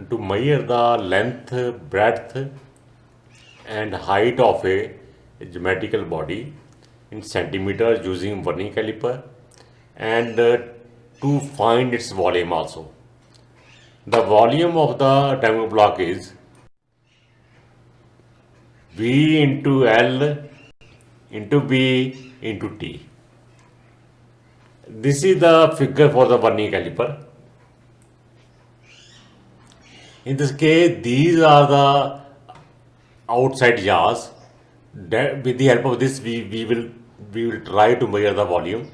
to measure the length, breadth, and height of a geometrical body in centimeters using vernier caliper, and to find its volume also. The volume of the dynamic block is V into L into B into T. This is the figure for the vernier caliper. In this case, these are the outside jaws. With the help of this, we will try to measure the volume.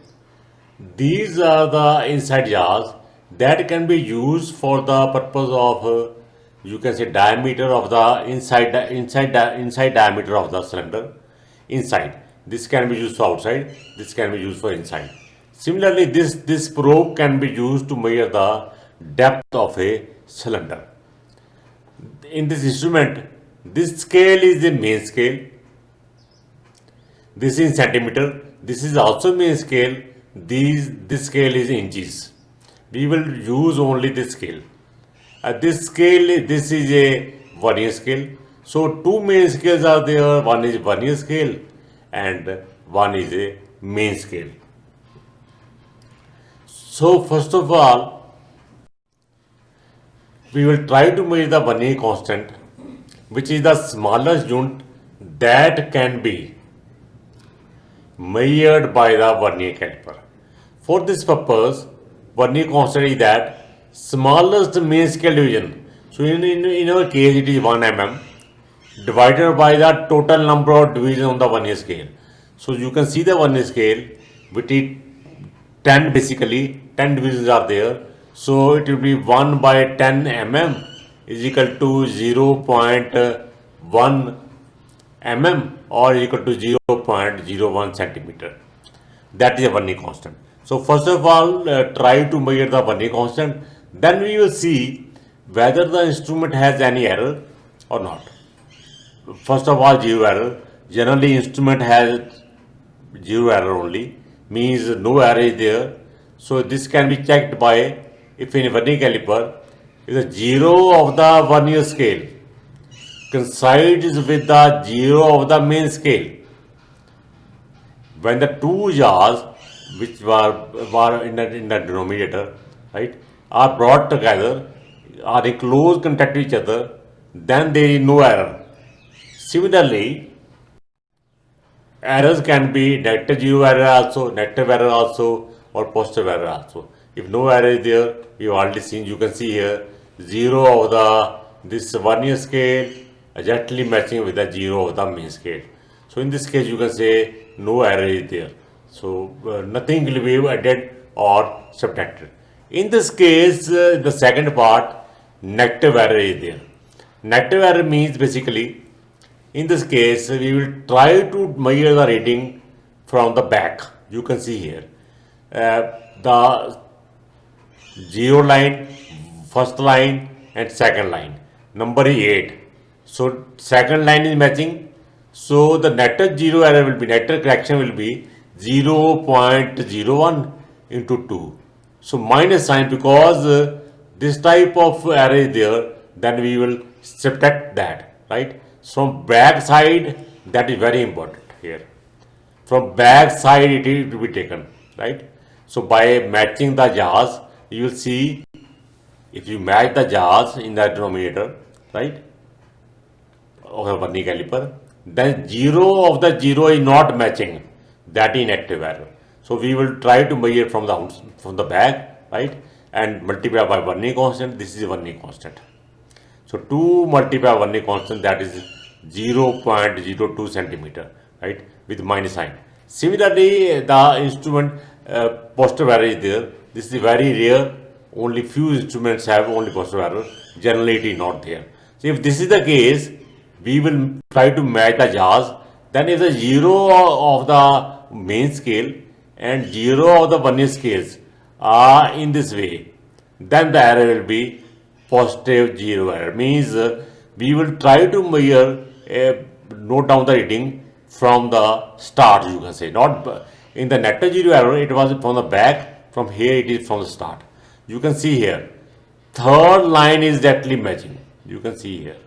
These are the inside jaws that can be used for the purpose of you can say diameter of the inside diameter of the cylinder inside. This can be used for outside. This can be used for inside. Similarly, this probe can be used to measure the depth of a cylinder. In this instrument, this scale is the main scale. This is centimeter. This is also main scale. This scale is inches. We will use only this scale. This scale, this is a vernier scale. So two main scales are there. One is vernier scale and one is a main scale. So first of all, we will try to measure the vernier constant, which is the smallest unit that can be measured by the vernier caliper. For this purpose, vernier constant is that smallest main scale division. So in our case, it is 1 mm divided by the total number of divisions on the vernier scale. So you can see the vernier scale, which is 10 basically, 10 divisions are there. So it will be 1 by 10 mm is equal to 0.1 mm or equal to 0.01 centimeter. That is a vernier constant. So first of all, try to measure the vernier constant. Then we will see whether the instrument has any error or not. First of all, zero error. Generally, instrument has zero error only, means no error is there. So this can be checked by, if in vernier caliper, if the zero of the vernier scale coincides with the zero of the main scale, when the two jaws which were in the denominator, right, are brought together, are in close contact with each other, then there is no error. Similarly, errors can be negative zero error also, negative error also, or positive error also. If no error is there, you already seen, you can see here, zero of the this vernier scale exactly matching with the zero of the main scale. So in this case, you can say no error is there. So nothing will be added or subtracted. In this case, the second part, negative error is there. Negative error means basically, in this case, we will try to measure the reading from the back. You can see here. The zero line, first line, and second line. Number is 8. So second line is matching. So the netted zero error will be, netted correction will be 0.01 into 2. So minus sign, because this type of error is there, then we will subtract that, right? From back side, that is very important here. From back side, it will be taken, right? So by matching the jaws, you will see, if you match the jaws in the denominator, right, of a vernier caliper, then zero of the zero is not matching. That is negative error. So we will try to measure from the back, right, and multiply by vernier constant. This is vernier constant. So 2 multiply vernier constant, that is 0.02 centimeter, right, with minus sign. Similarly, the instrument positive error is there. This is very rare. Only few instruments have only positive error. Generally, it is not there. So if this is the case, we will try to match the jaws. Then if the zero of the main scale and zero of the vernier scales are in this way, then the error will be positive zero error. Means we will try to measure, note down the reading from the start, you can say. Not in the netted zero error, it was from the back. From here, it is from the start. You can see here, third line is exactly matching. You can see here.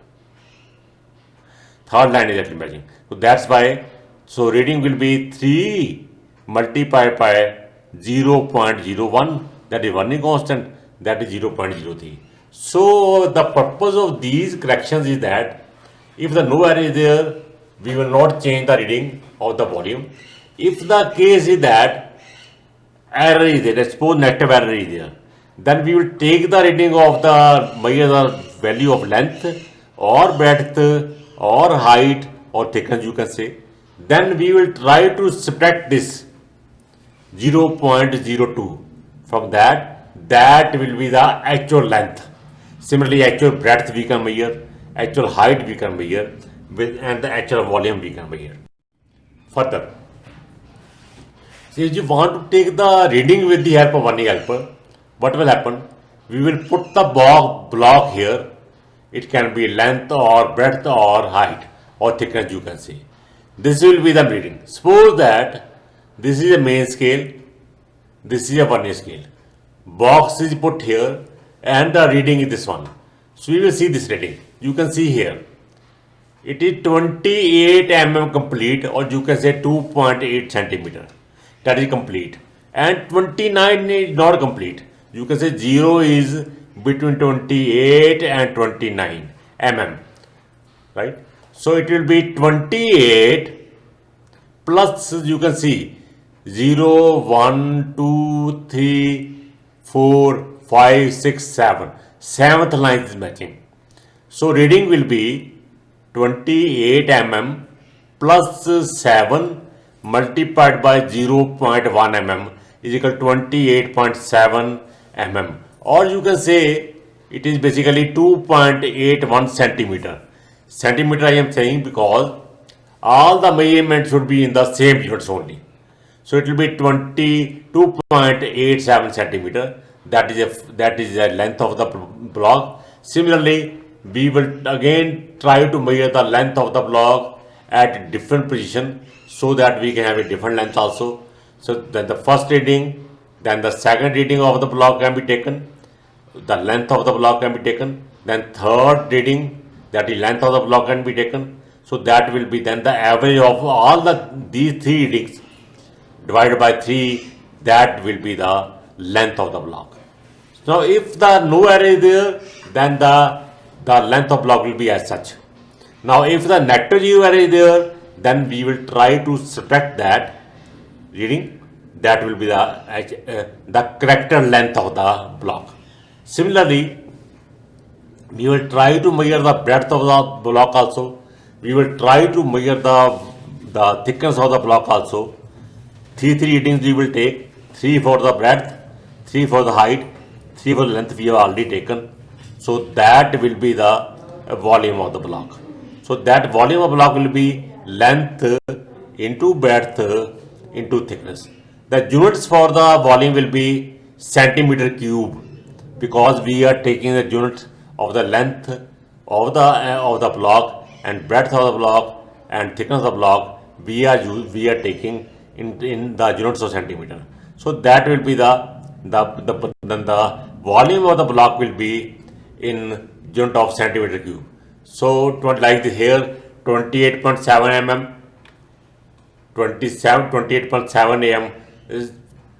Third line is exactly matching. So that's why, so reading will be 3 multiplied by 0.01, that is Vernier constant, that is 0.03. So the purpose of these corrections is that if the no error is there, we will not change the reading of the volume. If the case is that error is there, let's suppose negative error is there, then we will take the reading of the measure the value of length or breadth or height or thickness, you can say. Then we will try to subtract this 0.02 from that will be the actual length. Similarly, actual breadth we can measure, actual height we can measure, and the actual volume we can measure. Further, so if you want to take the reading with the help of Vernier caliper, what will happen? We will put the block here. It can be length or breadth or height or thickness, you can say. This will be the reading. Suppose that this is a main scale, this is a Vernier scale. Box is put here and the reading is this one. So we will see this reading. You can see here. It is 28 mm complete, or you can say 2.8 centimeter. That is complete. And 29 is not complete. You can say 0 is between 28 and 29 mm. Right? So it will be 28 plus, you can see 0, 1, 2, 3, 4, 5, 6, 7. Seventh line is matching. So reading will be 28 mm plus 7 multiplied by 0.1 mm is equal to 28.7 mm. Or you can say it is basically 2.81 centimeter. Centimeter I am saying because all the measurements should be in the same units only. So it will be 22.87 centimeter. That is the length of the block. Similarly, we will again try to measure the length of the block at different position so that we can have a different length also. So then the first reading, then the second reading of the block can be taken, the length of the block can be taken, then third reading, that is length of the block can be taken. So that will be then the average of all these three readings divided by 3, that will be the length of the block. Now if the no error is there, then the length of block will be as such. Now if the negative zero error is there, then we will try to subtract that reading. That will be the correct length of the block. Similarly, we will try to measure the breadth of the block also. We will try to measure the thickness of the block also. Three readings we will take: 3 for the breadth, 3 for the height, 3 for the length we have already taken. So that will be the volume of the block. So that volume of block will be length into breadth into thickness. The units for the volume will be centimeter cube, because we are taking the unit of the length of the block and breadth of the block and thickness of the block. We are taking in the units of centimeter. So that will be the volume of the block will be in unit of centimeter cube. So like here 28.7 mm, 28.7 am is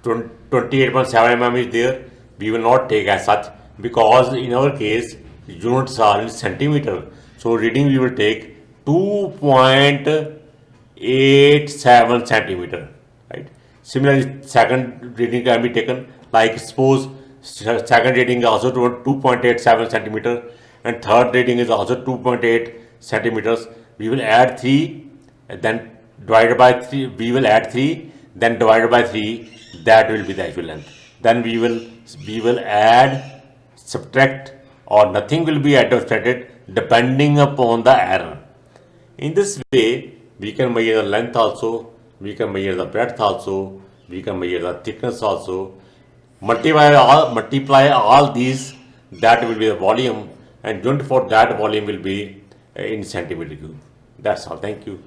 28.7 mm is there. We will not take as such, because in our case units are in centimeter. So reading we will take 2.87 centimeter, right? Similarly, second reading can be taken, like suppose second reading is also 2.87 centimeter and third reading is also 2.8 centimeters. We will add 3 and then divided by 3. We will add 3, then divided by 3. That will be the actual length. Then we will add, subtract, or nothing will be added or subtracted depending upon the error. In this way, we can measure the length also, we can measure the breadth also, we can measure the thickness also. Multiply all these, that will be the volume, and unit for that volume will be in centimeter cube. That's all. Thank you.